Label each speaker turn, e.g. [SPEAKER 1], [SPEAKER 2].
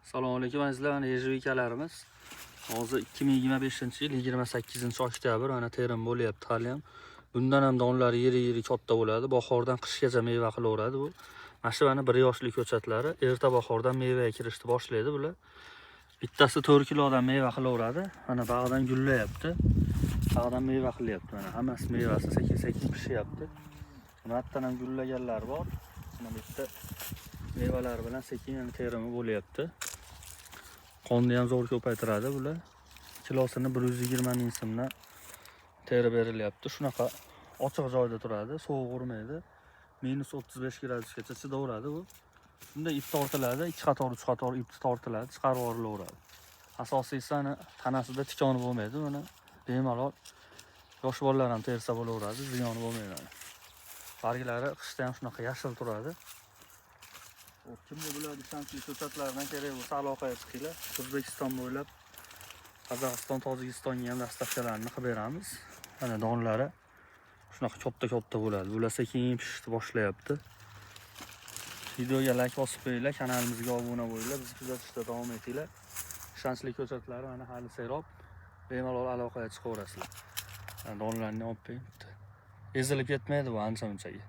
[SPEAKER 1] Assalomu alaykum azizlar, mana ejevikalarimiz. Hozir 2025-yil 28 oktyabr, mana terim bo'lyapti hali ham. Bundan ham donlar yeri katta bo'ladi. Bahordan qishgacha meva qilaveradi bu. Mana shu mana 1 yoshli ko'chatlari erta bahordan mevaga kirishni boshlaydi bular. Bittasi 4 kilodan meva qilaveradi. Mana bag'dan gullayapti. Bag'dan meva qilyapti mana. Hammasi mevasi sekin-sekin pishyapti. Mana hattan ham gullaganlar bor. Mana bitta mevalar bilan sekin terimi bo'lyapti. Qonni ham zo'r ko'paytiradi bular. Kilosini 120 ming so'mdan terib berilyapti. Shunaqa ochiq joyda turadi, sovuq urmaydi. -35 gradusgacha chidaveradi bu. Bunda ip tortiladi, 2 qator, 3 qator ip tortiladi, chiqarib yuborilaveradi. Asosiysi ana tanasida tikoni bo'lmaydi, mana bemalol yosh bolalar ham tersa bo'laveradi, ziyoni bo'lmaydi. Barglari qishda ham shunaqa yashil turadi. Kimga bularni ishonchli ko'chatlardan kerak bo'lsa aloqaga chiqinglar. O'zbekiston bo'ylab Qozog'iston, Tojikistonga ham dastavkalarni qilib beramiz. Mana donlari shunaqa katta bo'ladi. Bular sekin pishishni boshlayapti. Videoga like bosib qo'yinglar, kanalimizga obuna bo'linglar, bizni kuzatishda davom etinglar. Ishonchli ko'chatlar mana hali serob, bemalol aloqaga chiqaverasizlar. Donlarni olib qo'ying. Ezilib ketmaydi bu ancha-munchaga.